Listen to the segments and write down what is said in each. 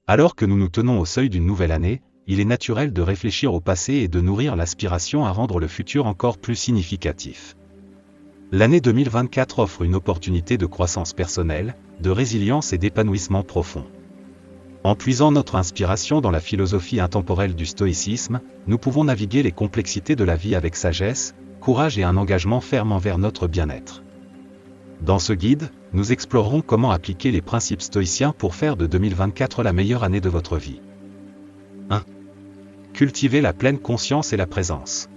Alors que nous nous tenons au seuil d'une nouvelle année, il est naturel de réfléchir au passé et de nourrir l'aspiration à rendre le futur encore plus significatif. L'année 2024 offre une opportunité de croissance personnelle, de résilience et d'épanouissement profond. En puisant notre inspiration dans la philosophie intemporelle du stoïcisme, nous pouvons naviguer les complexités de la vie avec sagesse, courage et un engagement ferme envers notre bien-être. Dans ce guide, nous explorerons comment appliquer les principes stoïciens pour faire de 2024 la meilleure année de votre vie. 1. Cultiver la pleine conscience et la présence.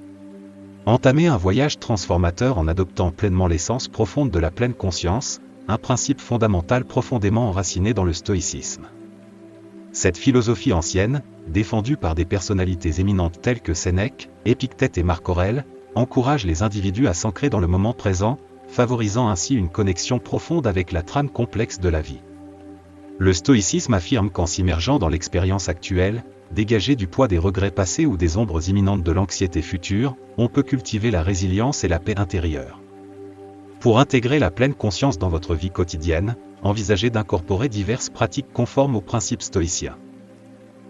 Entamer un voyage transformateur en adoptant pleinement l'essence profonde de la pleine conscience, un principe fondamental profondément enraciné dans le stoïcisme. Cette philosophie ancienne, défendue par des personnalités éminentes telles que Sénèque, Épictète et Marc Aurèle, encourage les individus à s'ancrer dans le moment présent, favorisant ainsi une connexion profonde avec la trame complexe de la vie. Le stoïcisme affirme qu'en s'immergeant dans l'expérience actuelle, dégagée du poids des regrets passés ou des ombres imminentes de l'anxiété future, on peut cultiver la résilience et la paix intérieure. Pour intégrer la pleine conscience dans votre vie quotidienne, envisagez d'incorporer diverses pratiques conformes aux principes stoïciens.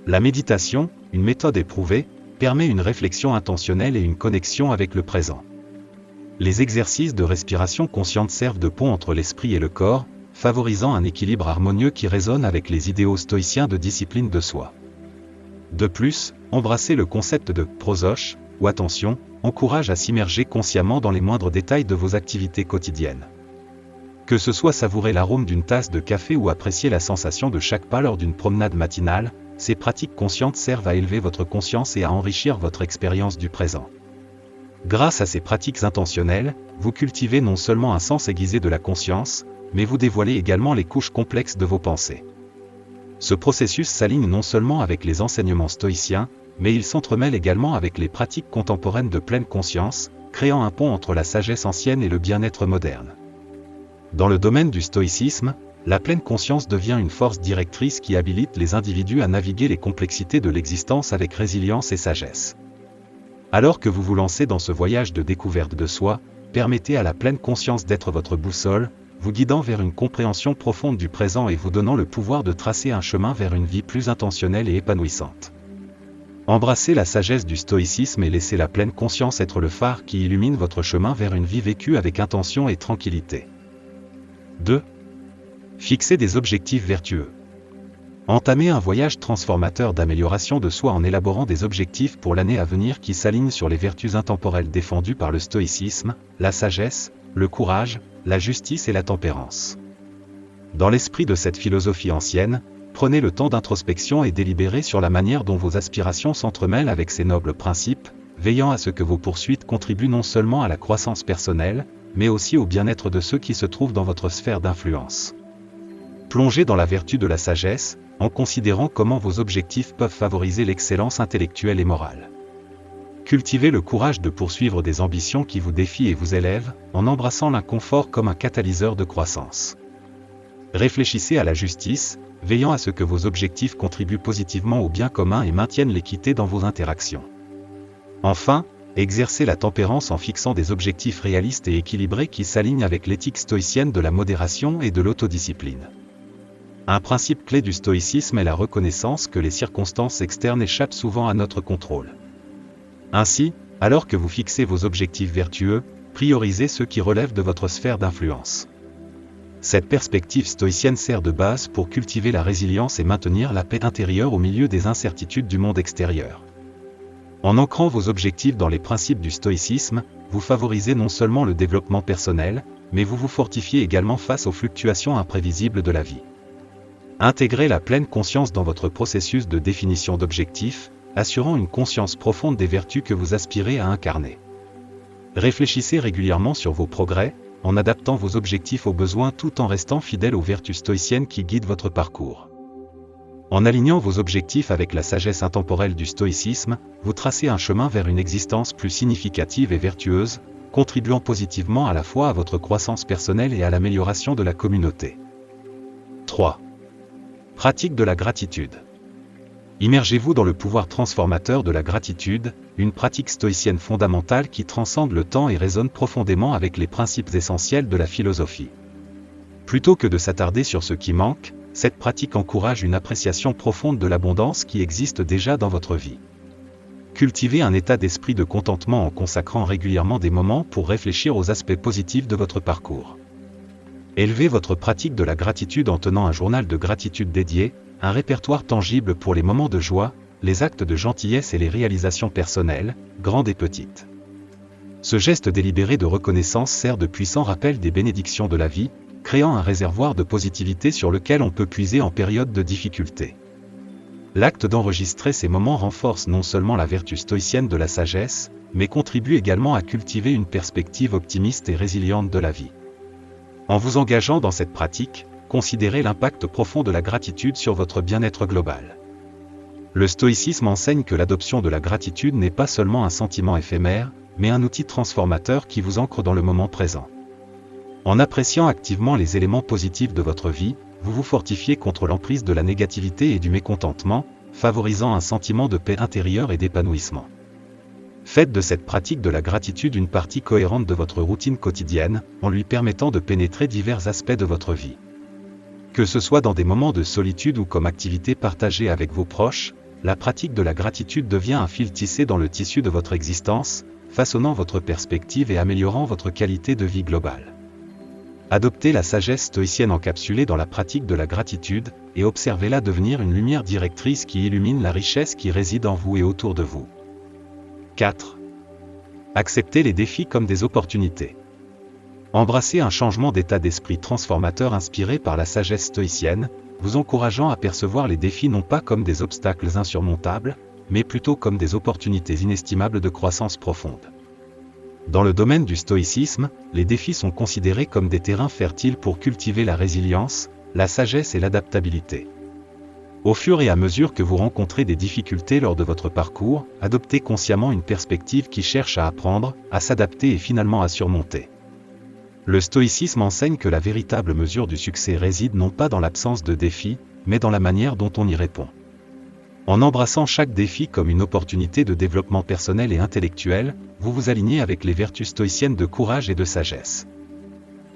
La méditation, une méthode éprouvée, permet une réflexion intentionnelle et une connexion avec le présent. Les exercices de respiration consciente servent de pont entre l'esprit et le corps, favorisant un équilibre harmonieux qui résonne avec les idéaux stoïciens de discipline de soi. De plus, embrasser le concept de « prosoche » ou « attention » encourage à s'immerger consciemment dans les moindres détails de vos activités quotidiennes. Que ce soit savourer l'arôme d'une tasse de café ou apprécier la sensation de chaque pas lors d'une promenade matinale, ces pratiques conscientes servent à élever votre conscience et à enrichir votre expérience du présent. Grâce à ces pratiques intentionnelles, vous cultivez non seulement un sens aiguisé de la conscience, mais vous dévoilez également les couches complexes de vos pensées. Ce processus s'aligne non seulement avec les enseignements stoïciens, mais il s'entremêle également avec les pratiques contemporaines de pleine conscience, créant un pont entre la sagesse ancienne et le bien-être moderne. Dans le domaine du stoïcisme, la pleine conscience devient une force directrice qui habilite les individus à naviguer les complexités de l'existence avec résilience et sagesse. Alors que vous vous lancez dans ce voyage de découverte de soi, permettez à la pleine conscience d'être votre boussole, vous guidant vers une compréhension profonde du présent et vous donnant le pouvoir de tracer un chemin vers une vie plus intentionnelle et épanouissante. Embrassez la sagesse du stoïcisme et laissez la pleine conscience être le phare qui illumine votre chemin vers une vie vécue avec intention et tranquillité. 2. Fixez des objectifs vertueux. Entamez un voyage transformateur d'amélioration de soi en élaborant des objectifs pour l'année à venir qui s'alignent sur les vertus intemporelles défendues par le stoïcisme, la sagesse, le courage, la justice et la tempérance. Dans l'esprit de cette philosophie ancienne, prenez le temps d'introspection et délibérez sur la manière dont vos aspirations s'entremêlent avec ces nobles principes, veillant à ce que vos poursuites contribuent non seulement à la croissance personnelle, mais aussi au bien-être de ceux qui se trouvent dans votre sphère d'influence. Plongez dans la vertu de la sagesse, en considérant comment vos objectifs peuvent favoriser l'excellence intellectuelle et morale. Cultivez le courage de poursuivre des ambitions qui vous défient et vous élèvent, en embrassant l'inconfort comme un catalyseur de croissance. Réfléchissez à la justice, veillant à ce que vos objectifs contribuent positivement au bien commun et maintiennent l'équité dans vos interactions. Enfin, exercez la tempérance en fixant des objectifs réalistes et équilibrés qui s'alignent avec l'éthique stoïcienne de la modération et de l'autodiscipline. Un principe clé du stoïcisme est la reconnaissance que les circonstances externes échappent souvent à notre contrôle. Ainsi, alors que vous fixez vos objectifs vertueux, priorisez ceux qui relèvent de votre sphère d'influence. Cette perspective stoïcienne sert de base pour cultiver la résilience et maintenir la paix intérieure au milieu des incertitudes du monde extérieur. En ancrant vos objectifs dans les principes du stoïcisme, vous favorisez non seulement le développement personnel, mais vous vous fortifiez également face aux fluctuations imprévisibles de la vie. Intégrez la pleine conscience dans votre processus de définition d'objectifs, assurant une conscience profonde des vertus que vous aspirez à incarner. Réfléchissez régulièrement sur vos progrès, en adaptant vos objectifs aux besoins tout en restant fidèle aux vertus stoïciennes qui guident votre parcours. En alignant vos objectifs avec la sagesse intemporelle du stoïcisme, vous tracez un chemin vers une existence plus significative et vertueuse, contribuant positivement à la fois à votre croissance personnelle et à l'amélioration de la communauté. 3. Pratique de la gratitude. Immergez-vous dans le pouvoir transformateur de la gratitude, une pratique stoïcienne fondamentale qui transcende le temps et résonne profondément avec les principes essentiels de la philosophie. Plutôt que de s'attarder sur ce qui manque, cette pratique encourage une appréciation profonde de l'abondance qui existe déjà dans votre vie. Cultivez un état d'esprit de contentement en consacrant régulièrement des moments pour réfléchir aux aspects positifs de votre parcours. Élevez votre pratique de la gratitude en tenant un journal de gratitude dédié, un répertoire tangible pour les moments de joie, les actes de gentillesse et les réalisations personnelles, grandes et petites. Ce geste délibéré de reconnaissance sert de puissant rappel des bénédictions de la vie, créant un réservoir de positivité sur lequel on peut puiser en période de difficulté. L'acte d'enregistrer ces moments renforce non seulement la vertu stoïcienne de la sagesse, mais contribue également à cultiver une perspective optimiste et résiliente de la vie. En vous engageant dans cette pratique, considérez l'impact profond de la gratitude sur votre bien-être global. Le stoïcisme enseigne que l'adoption de la gratitude n'est pas seulement un sentiment éphémère, mais un outil transformateur qui vous ancre dans le moment présent. En appréciant activement les éléments positifs de votre vie, vous vous fortifiez contre l'emprise de la négativité et du mécontentement, favorisant un sentiment de paix intérieure et d'épanouissement. Faites de cette pratique de la gratitude une partie cohérente de votre routine quotidienne, en lui permettant de pénétrer divers aspects de votre vie. Que ce soit dans des moments de solitude ou comme activité partagée avec vos proches, la pratique de la gratitude devient un fil tissé dans le tissu de votre existence, façonnant votre perspective et améliorant votre qualité de vie globale. Adoptez la sagesse stoïcienne encapsulée dans la pratique de la gratitude, et observez-la devenir une lumière directrice qui illumine la richesse qui réside en vous et autour de vous. 4. Acceptez les défis comme des opportunités. Embrassez un changement d'état d'esprit transformateur inspiré par la sagesse stoïcienne, vous encourageant à percevoir les défis non pas comme des obstacles insurmontables, mais plutôt comme des opportunités inestimables de croissance profonde. Dans le domaine du stoïcisme, les défis sont considérés comme des terrains fertiles pour cultiver la résilience, la sagesse et l'adaptabilité. Au fur et à mesure que vous rencontrez des difficultés lors de votre parcours, adoptez consciemment une perspective qui cherche à apprendre, à s'adapter et finalement à surmonter. Le stoïcisme enseigne que la véritable mesure du succès réside non pas dans l'absence de défis, mais dans la manière dont on y répond. En embrassant chaque défi comme une opportunité de développement personnel et intellectuel, vous vous alignez avec les vertus stoïciennes de courage et de sagesse.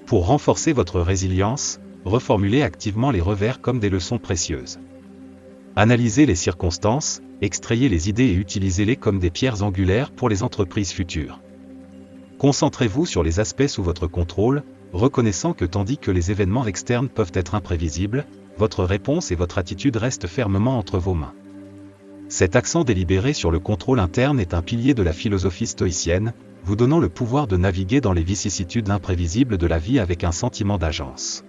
Pour renforcer votre résilience, reformulez activement les revers comme des leçons précieuses. Analysez les circonstances, extrayez les idées et utilisez-les comme des pierres angulaires pour les entreprises futures. Concentrez-vous sur les aspects sous votre contrôle, reconnaissant que tandis que les événements externes peuvent être imprévisibles, votre réponse et votre attitude restent fermement entre vos mains. Cet accent délibéré sur le contrôle interne est un pilier de la philosophie stoïcienne, vous donnant le pouvoir de naviguer dans les vicissitudes imprévisibles de la vie avec un sentiment d'agence.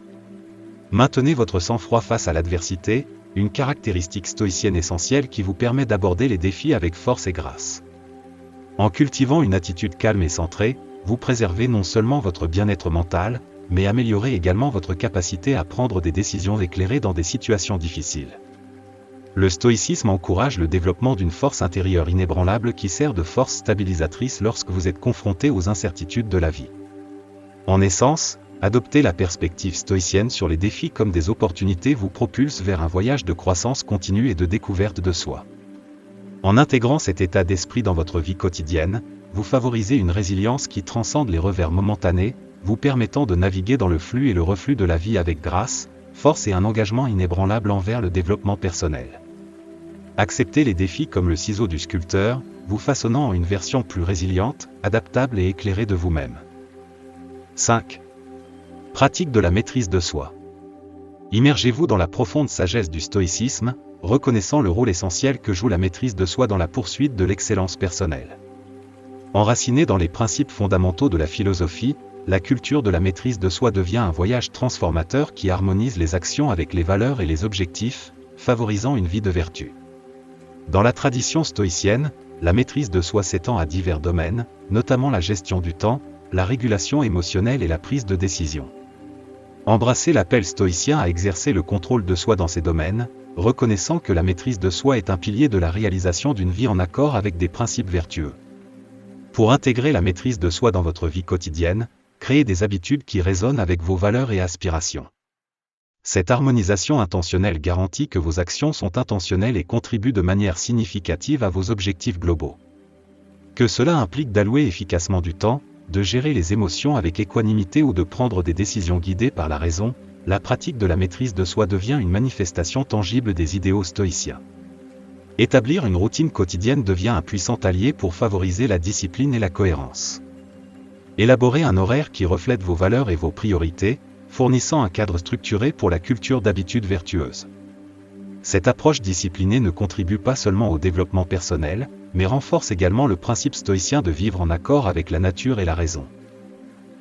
Maintenez votre sang-froid face à l'adversité, une caractéristique stoïcienne essentielle qui vous permet d'aborder les défis avec force et grâce. En cultivant une attitude calme et centrée, vous préservez non seulement votre bien-être mental, mais améliorez également votre capacité à prendre des décisions éclairées dans des situations difficiles. Le stoïcisme encourage le développement d'une force intérieure inébranlable qui sert de force stabilisatrice lorsque vous êtes confronté aux incertitudes de la vie. En essence, adopter la perspective stoïcienne sur les défis comme des opportunités vous propulse vers un voyage de croissance continue et de découverte de soi. En intégrant cet état d'esprit dans votre vie quotidienne, vous favorisez une résilience qui transcende les revers momentanés, vous permettant de naviguer dans le flux et le reflux de la vie avec grâce, force et un engagement inébranlable envers le développement personnel. Acceptez les défis comme le ciseau du sculpteur, vous façonnant en une version plus résiliente, adaptable et éclairée de vous-même. 5. Pratique de la maîtrise de soi. Immergez-vous dans la profonde sagesse du stoïcisme, reconnaissant le rôle essentiel que joue la maîtrise de soi dans la poursuite de l'excellence personnelle. Enracinée dans les principes fondamentaux de la philosophie, la culture de la maîtrise de soi devient un voyage transformateur qui harmonise les actions avec les valeurs et les objectifs, favorisant une vie de vertu. Dans la tradition stoïcienne, la maîtrise de soi s'étend à divers domaines, notamment la gestion du temps, la régulation émotionnelle et la prise de décision. Embrassez l'appel stoïcien à exercer le contrôle de soi dans ces domaines, reconnaissant que la maîtrise de soi est un pilier de la réalisation d'une vie en accord avec des principes vertueux. Pour intégrer la maîtrise de soi dans votre vie quotidienne, créez des habitudes qui résonnent avec vos valeurs et aspirations. Cette harmonisation intentionnelle garantit que vos actions sont intentionnelles et contribuent de manière significative à vos objectifs globaux. Que cela implique d'allouer efficacement du temps, de gérer les émotions avec équanimité ou de prendre des décisions guidées par la raison, la pratique de la maîtrise de soi devient une manifestation tangible des idéaux stoïciens. Établir une routine quotidienne devient un puissant allié pour favoriser la discipline et la cohérence. Élaborer un horaire qui reflète vos valeurs et vos priorités, fournissant un cadre structuré pour la culture d'habitudes vertueuses. Cette approche disciplinée ne contribue pas seulement au développement personnel, mais renforce également le principe stoïcien de vivre en accord avec la nature et la raison.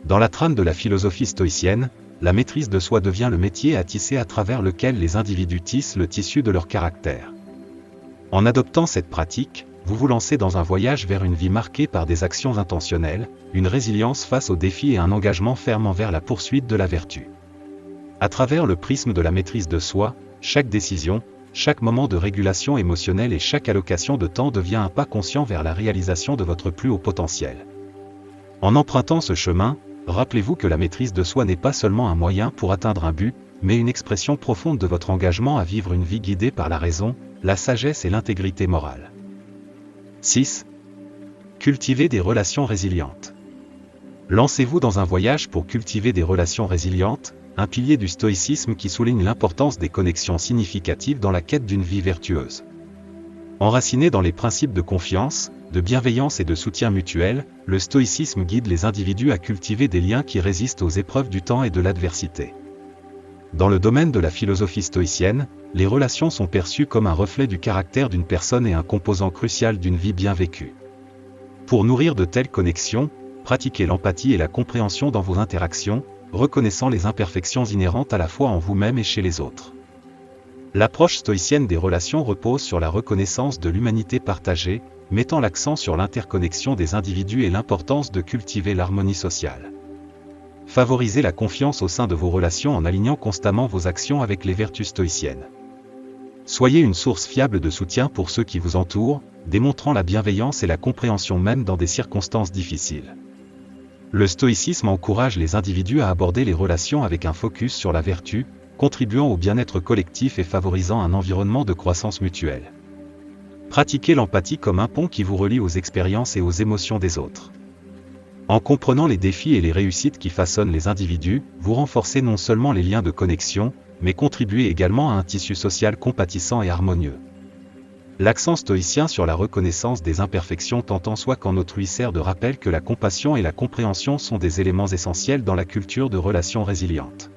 Dans la trame de la philosophie stoïcienne, la maîtrise de soi devient le métier à tisser à travers lequel les individus tissent le tissu de leur caractère. En adoptant cette pratique, vous vous lancez dans un voyage vers une vie marquée par des actions intentionnelles, une résilience face aux défis et un engagement ferme envers la poursuite de la vertu. À travers le prisme de la maîtrise de soi, chaque décision, chaque moment de régulation émotionnelle et chaque allocation de temps devient un pas conscient vers la réalisation de votre plus haut potentiel. En empruntant ce chemin, rappelez-vous que la maîtrise de soi n'est pas seulement un moyen pour atteindre un but, mais une expression profonde de votre engagement à vivre une vie guidée par la raison, la sagesse et l'intégrité morale. 6. Cultivez des relations résilientes. Lancez-vous dans un voyage pour cultiver des relations résilientes, un pilier du stoïcisme qui souligne l'importance des connexions significatives dans la quête d'une vie vertueuse. Enraciné dans les principes de confiance, de bienveillance et de soutien mutuel, le stoïcisme guide les individus à cultiver des liens qui résistent aux épreuves du temps et de l'adversité. Dans le domaine de la philosophie stoïcienne, les relations sont perçues comme un reflet du caractère d'une personne et un composant crucial d'une vie bien vécue. Pour nourrir de telles connexions, pratiquez l'empathie et la compréhension dans vos interactions, reconnaissant les imperfections inhérentes à la fois en vous-même et chez les autres. L'approche stoïcienne des relations repose sur la reconnaissance de l'humanité partagée, mettant l'accent sur l'interconnexion des individus et l'importance de cultiver l'harmonie sociale. Favorisez la confiance au sein de vos relations en alignant constamment vos actions avec les vertus stoïciennes. Soyez une source fiable de soutien pour ceux qui vous entourent, démontrant la bienveillance et la compréhension même dans des circonstances difficiles. Le stoïcisme encourage les individus à aborder les relations avec un focus sur la vertu, contribuant au bien-être collectif et favorisant un environnement de croissance mutuelle. Pratiquez l'empathie comme un pont qui vous relie aux expériences et aux émotions des autres. En comprenant les défis et les réussites qui façonnent les individus, vous renforcez non seulement les liens de connexion, mais contribuez également à un tissu social compatissant et harmonieux. L'accent stoïcien sur la reconnaissance des imperfections tant en soi qu'en autrui sert de rappel que la compassion et la compréhension sont des éléments essentiels dans la culture de relations résilientes.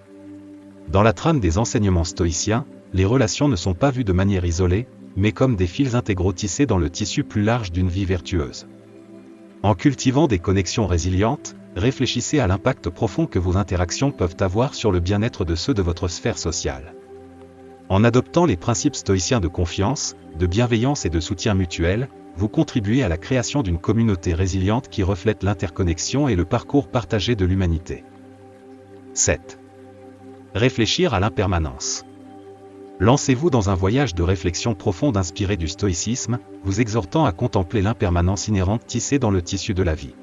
Dans la trame des enseignements stoïciens, les relations ne sont pas vues de manière isolée, mais comme des fils intégraux tissés dans le tissu plus large d'une vie vertueuse. En cultivant des connexions résilientes, réfléchissez à l'impact profond que vos interactions peuvent avoir sur le bien-être de ceux de votre sphère sociale. En adoptant les principes stoïciens de confiance, de bienveillance et de soutien mutuel, vous contribuez à la création d'une communauté résiliente qui reflète l'interconnexion et le parcours partagé de l'humanité. 7. Réfléchir à l'impermanence. Lancez-vous dans un voyage de réflexion profonde inspiré du stoïcisme, vous exhortant à contempler l'impermanence inhérente tissée dans le tissu de la vie.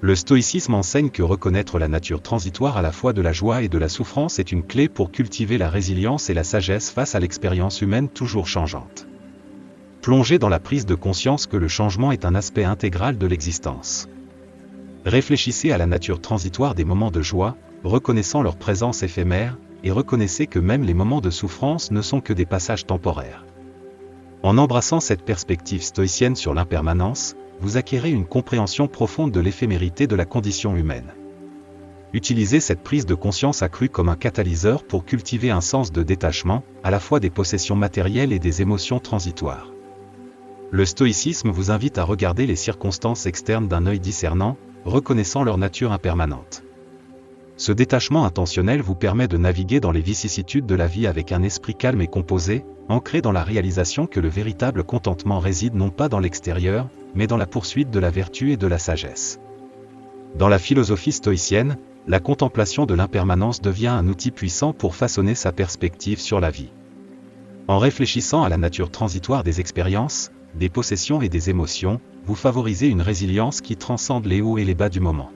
Le stoïcisme enseigne que reconnaître la nature transitoire à la fois de la joie et de la souffrance est une clé pour cultiver la résilience et la sagesse face à l'expérience humaine toujours changeante. Plongez dans la prise de conscience que le changement est un aspect intégral de l'existence. Réfléchissez à la nature transitoire des moments de joie, reconnaissant leur présence éphémère, et reconnaissez que même les moments de souffrance ne sont que des passages temporaires. En embrassant cette perspective stoïcienne sur l'impermanence, vous acquérez une compréhension profonde de l'éphémérité de la condition humaine. Utilisez cette prise de conscience accrue comme un catalyseur pour cultiver un sens de détachement, à la fois des possessions matérielles et des émotions transitoires. Le stoïcisme vous invite à regarder les circonstances externes d'un œil discernant, reconnaissant leur nature impermanente. Ce détachement intentionnel vous permet de naviguer dans les vicissitudes de la vie avec un esprit calme et composé, ancré dans la réalisation que le véritable contentement réside non pas dans l'extérieur, mais dans la poursuite de la vertu et de la sagesse. Dans la philosophie stoïcienne, la contemplation de l'impermanence devient un outil puissant pour façonner sa perspective sur la vie. En réfléchissant à la nature transitoire des expériences, des possessions et des émotions, vous favorisez une résilience qui transcende les hauts et les bas du moment.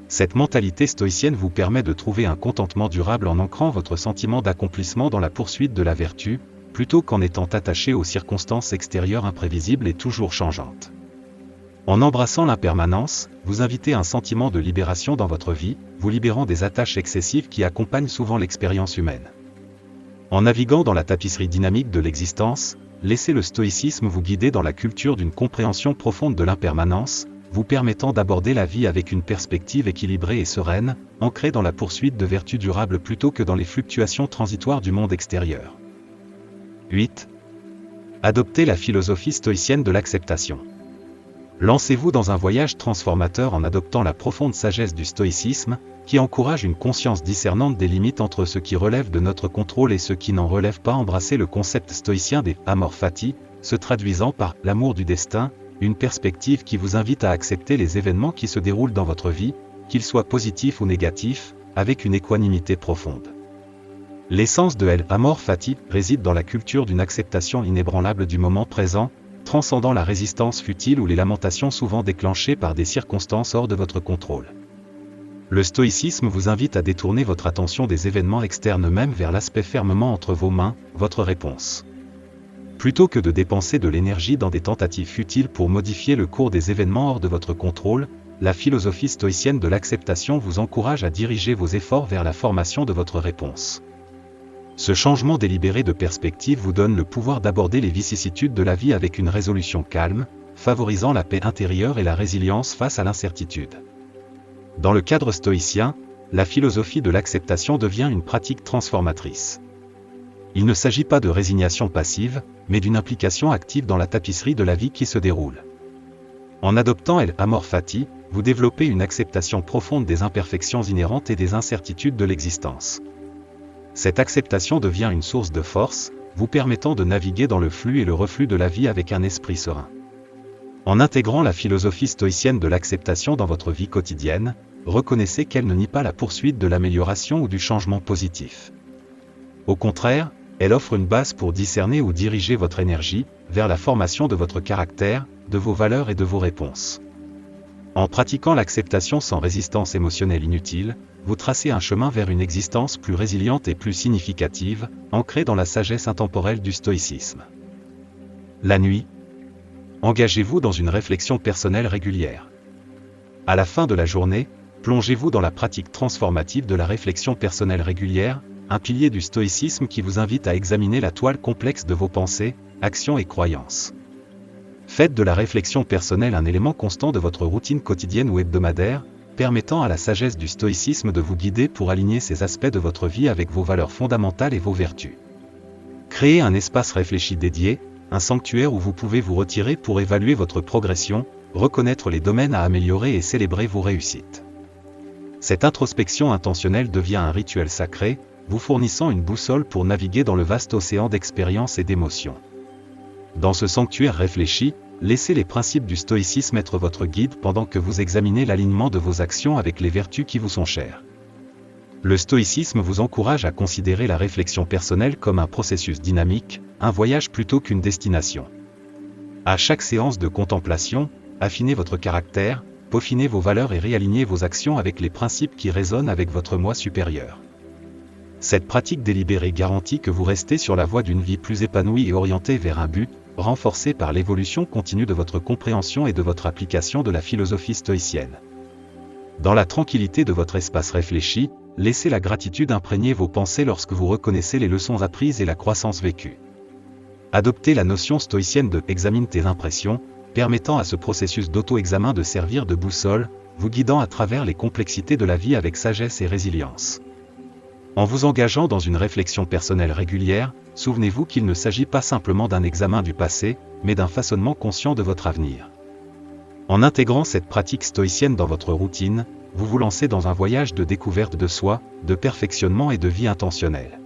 Cette mentalité stoïcienne vous permet de trouver un contentement durable en ancrant votre sentiment d'accomplissement dans la poursuite de la vertu, plutôt qu'en étant attaché aux circonstances extérieures imprévisibles et toujours changeantes. En embrassant l'impermanence, vous invitez un sentiment de libération dans votre vie, vous libérant des attaches excessives qui accompagnent souvent l'expérience humaine. En naviguant dans la tapisserie dynamique de l'existence, laissez le stoïcisme vous guider dans la culture d'une compréhension profonde de l'impermanence, vous permettant d'aborder la vie avec une perspective équilibrée et sereine, ancrée dans la poursuite de vertus durables plutôt que dans les fluctuations transitoires du monde extérieur. 8. Adoptez la philosophie stoïcienne de l'acceptation. Lancez-vous dans un voyage transformateur en adoptant la profonde sagesse du stoïcisme, qui encourage une conscience discernante des limites entre ce qui relève de notre contrôle et ce qui n'en relève pas. Embrassez le concept stoïcien des amor fati, se traduisant par l'amour du destin, une perspective qui vous invite à accepter les événements qui se déroulent dans votre vie, qu'ils soient positifs ou négatifs, avec une équanimité profonde. L'essence de l'amor fati réside dans la culture d'une acceptation inébranlable du moment présent, transcendant la résistance futile ou les lamentations souvent déclenchées par des circonstances hors de votre contrôle. Le stoïcisme vous invite à détourner votre attention des événements externes eux-mêmes vers l'aspect fermement entre vos mains, votre réponse. Plutôt que de dépenser de l'énergie dans des tentatives futiles pour modifier le cours des événements hors de votre contrôle, la philosophie stoïcienne de l'acceptation vous encourage à diriger vos efforts vers la formation de votre réponse. Ce changement délibéré de perspective vous donne le pouvoir d'aborder les vicissitudes de la vie avec une résolution calme, favorisant la paix intérieure et la résilience face à l'incertitude. Dans le cadre stoïcien, la philosophie de l'acceptation devient une pratique transformatrice. Il ne s'agit pas de résignation passive, mais d'une implication active dans la tapisserie de la vie qui se déroule. En adoptant l'amor fati, vous développez une acceptation profonde des imperfections inhérentes et des incertitudes de l'existence. Cette acceptation devient une source de force, vous permettant de naviguer dans le flux et le reflux de la vie avec un esprit serein. En intégrant la philosophie stoïcienne de l'acceptation dans votre vie quotidienne, reconnaissez qu'elle ne nie pas la poursuite de l'amélioration ou du changement positif. Au contraire, elle offre une base pour discerner ou diriger votre énergie vers la formation de votre caractère, de vos valeurs et de vos réponses. En pratiquant l'acceptation sans résistance émotionnelle inutile, vous tracez un chemin vers une existence plus résiliente et plus significative, ancrée dans la sagesse intemporelle du stoïcisme. La nuit, engagez-vous dans une réflexion personnelle régulière. À la fin de la journée, plongez-vous dans la pratique transformative de la réflexion personnelle régulière, un pilier du stoïcisme qui vous invite à examiner la toile complexe de vos pensées, actions et croyances. Faites de la réflexion personnelle un élément constant de votre routine quotidienne ou hebdomadaire, permettant à la sagesse du stoïcisme de vous guider pour aligner ces aspects de votre vie avec vos valeurs fondamentales et vos vertus. Créez un espace réfléchi dédié, un sanctuaire où vous pouvez vous retirer pour évaluer votre progression, reconnaître les domaines à améliorer et célébrer vos réussites. Cette introspection intentionnelle devient un rituel sacré, vous fournissant une boussole pour naviguer dans le vaste océan d'expériences et d'émotions. Dans ce sanctuaire réfléchi, laissez les principes du stoïcisme être votre guide pendant que vous examinez l'alignement de vos actions avec les vertus qui vous sont chères. Le stoïcisme vous encourage à considérer la réflexion personnelle comme un processus dynamique, un voyage plutôt qu'une destination. À chaque séance de contemplation, affinez votre caractère, peaufinez vos valeurs et réalignez vos actions avec les principes qui résonnent avec votre moi supérieur. Cette pratique délibérée garantit que vous restez sur la voie d'une vie plus épanouie et orientée vers un but, renforcée par l'évolution continue de votre compréhension et de votre application de la philosophie stoïcienne. Dans la tranquillité de votre espace réfléchi, laissez la gratitude imprégner vos pensées lorsque vous reconnaissez les leçons apprises et la croissance vécue. Adoptez la notion stoïcienne de « examine tes impressions », permettant à ce processus d'auto-examen de servir de boussole, vous guidant à travers les complexités de la vie avec sagesse et résilience. En vous engageant dans une réflexion personnelle régulière, souvenez-vous qu'il ne s'agit pas simplement d'un examen du passé, mais d'un façonnement conscient de votre avenir. En intégrant cette pratique stoïcienne dans votre routine, vous vous lancez dans un voyage de découverte de soi, de perfectionnement et de vie intentionnelle.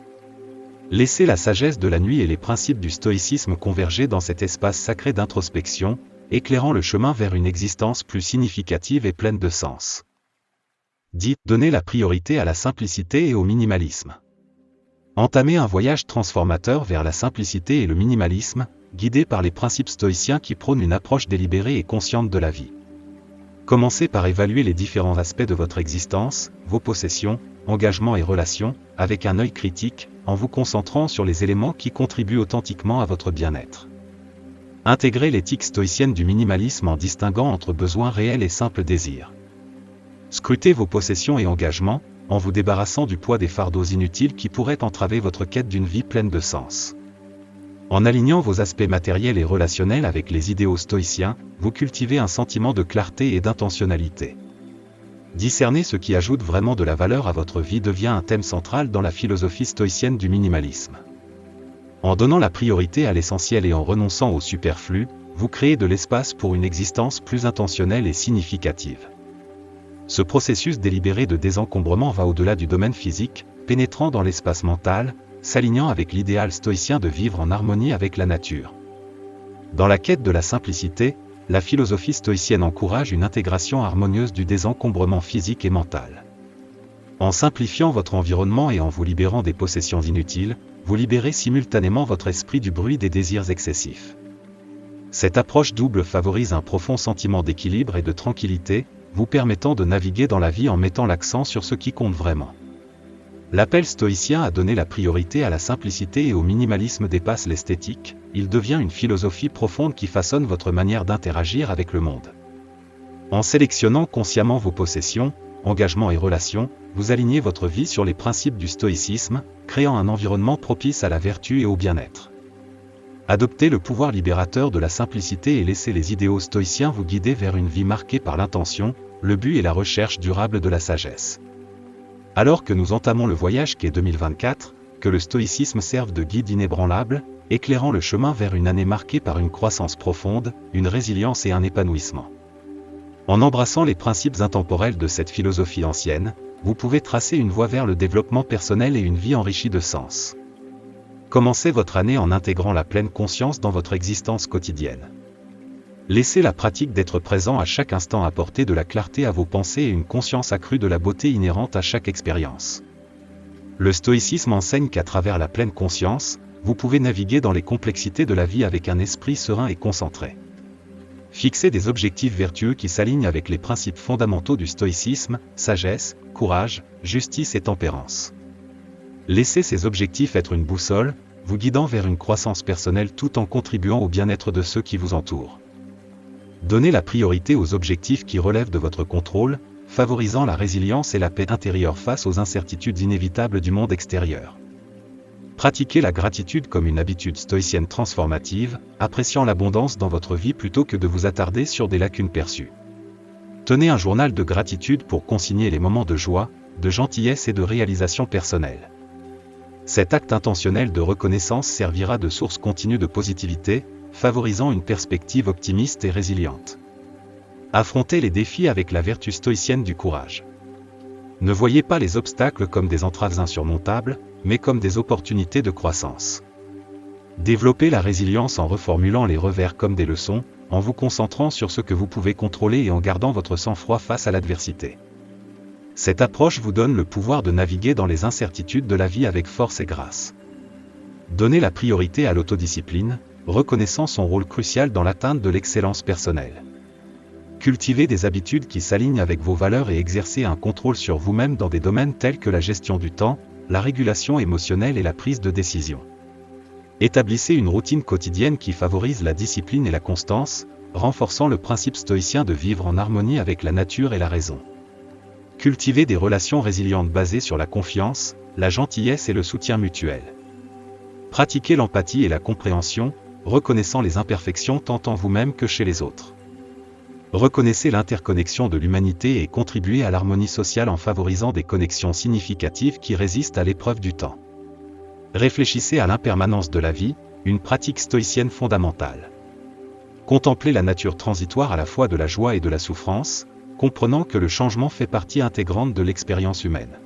Laissez la sagesse de la nuit et les principes du stoïcisme converger dans cet espace sacré d'introspection, éclairant le chemin vers une existence plus significative et pleine de sens. 10. Donnez la priorité à la simplicité et au minimalisme. Entamez un voyage transformateur vers la simplicité et le minimalisme, guidé par les principes stoïciens qui prônent une approche délibérée et consciente de la vie. Commencez par évaluer les différents aspects de votre existence, vos possessions, engagements et relations, avec un œil critique, en vous concentrant sur les éléments qui contribuent authentiquement à votre bien-être. Intégrez l'éthique stoïcienne du minimalisme en distinguant entre besoins réels et simples désirs. Scrutez vos possessions et engagements, en vous débarrassant du poids des fardeaux inutiles qui pourraient entraver votre quête d'une vie pleine de sens. En alignant vos aspects matériels et relationnels avec les idéaux stoïciens, vous cultivez un sentiment de clarté et d'intentionnalité. Discerner ce qui ajoute vraiment de la valeur à votre vie devient un thème central dans la philosophie stoïcienne du minimalisme. En donnant la priorité à l'essentiel et en renonçant au superflu, vous créez de l'espace pour une existence plus intentionnelle et significative. Ce processus délibéré de désencombrement va au-delà du domaine physique, pénétrant dans l'espace mental, s'alignant avec l'idéal stoïcien de vivre en harmonie avec la nature. Dans la quête de la simplicité, la philosophie stoïcienne encourage une intégration harmonieuse du désencombrement physique et mental. En simplifiant votre environnement et en vous libérant des possessions inutiles, vous libérez simultanément votre esprit du bruit des désirs excessifs. Cette approche double favorise un profond sentiment d'équilibre et de tranquillité, vous permettant de naviguer dans la vie en mettant l'accent sur ce qui compte vraiment. L'appel stoïcien à donner la priorité à la simplicité et au minimalisme dépasse l'esthétique, il devient une philosophie profonde qui façonne votre manière d'interagir avec le monde. En sélectionnant consciemment vos possessions, engagements et relations, vous alignez votre vie sur les principes du stoïcisme, créant un environnement propice à la vertu et au bien-être. Adoptez le pouvoir libérateur de la simplicité et laissez les idéaux stoïciens vous guider vers une vie marquée par l'intention, le but et la recherche durable de la sagesse. Alors que nous entamons le voyage qu'est 2024, que le stoïcisme serve de guide inébranlable, éclairant le chemin vers une année marquée par une croissance profonde, une résilience et un épanouissement. En embrassant les principes intemporels de cette philosophie ancienne, vous pouvez tracer une voie vers le développement personnel et une vie enrichie de sens. Commencez votre année en intégrant la pleine conscience dans votre existence quotidienne. Laissez la pratique d'être présent à chaque instant apporter de la clarté à vos pensées et une conscience accrue de la beauté inhérente à chaque expérience. Le stoïcisme enseigne qu'à travers la pleine conscience, vous pouvez naviguer dans les complexités de la vie avec un esprit serein et concentré. Fixez des objectifs vertueux qui s'alignent avec les principes fondamentaux du stoïcisme, sagesse, courage, justice et tempérance. Laissez ces objectifs être une boussole, vous guidant vers une croissance personnelle tout en contribuant au bien-être de ceux qui vous entourent. Donnez la priorité aux objectifs qui relèvent de votre contrôle, favorisant la résilience et la paix intérieure face aux incertitudes inévitables du monde extérieur. Pratiquez la gratitude comme une habitude stoïcienne transformative, appréciant l'abondance dans votre vie plutôt que de vous attarder sur des lacunes perçues. Tenez un journal de gratitude pour consigner les moments de joie, de gentillesse et de réalisation personnelle. Cet acte intentionnel de reconnaissance servira de source continue de positivité, favorisant une perspective optimiste et résiliente. Affrontez les défis avec la vertu stoïcienne du courage. Ne voyez pas les obstacles comme des entraves insurmontables, mais comme des opportunités de croissance. Développez la résilience en reformulant les revers comme des leçons, en vous concentrant sur ce que vous pouvez contrôler et en gardant votre sang-froid face à l'adversité. Cette approche vous donne le pouvoir de naviguer dans les incertitudes de la vie avec force et grâce. Donnez la priorité à l'autodiscipline, reconnaissant son rôle crucial dans l'atteinte de l'excellence personnelle. Cultivez des habitudes qui s'alignent avec vos valeurs et exercez un contrôle sur vous-même dans des domaines tels que la gestion du temps, la régulation émotionnelle et la prise de décision. Établissez une routine quotidienne qui favorise la discipline et la constance, renforçant le principe stoïcien de vivre en harmonie avec la nature et la raison. Cultivez des relations résilientes basées sur la confiance, la gentillesse et le soutien mutuel. Pratiquez l'empathie et la compréhension, reconnaissant les imperfections tant en vous-même que chez les autres. Reconnaissez l'interconnexion de l'humanité et contribuez à l'harmonie sociale en favorisant des connexions significatives qui résistent à l'épreuve du temps. Réfléchissez à l'impermanence de la vie, une pratique stoïcienne fondamentale. Contemplez la nature transitoire à la fois de la joie et de la souffrance, comprenant que le changement fait partie intégrante de l'expérience humaine.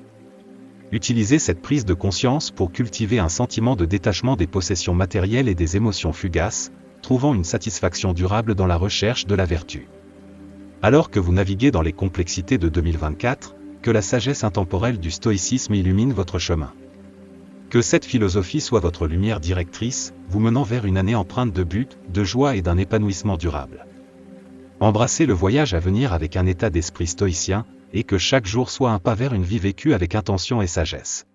Utilisez cette prise de conscience pour cultiver un sentiment de détachement des possessions matérielles et des émotions fugaces, trouvant une satisfaction durable dans la recherche de la vertu. Alors que vous naviguez dans les complexités de 2024, que la sagesse intemporelle du stoïcisme illumine votre chemin. Que cette philosophie soit votre lumière directrice, vous menant vers une année empreinte de but, de joie et d'un épanouissement durable. Embrassez le voyage à venir avec un état d'esprit stoïcien, et que chaque jour soit un pas vers une vie vécue avec intention et sagesse.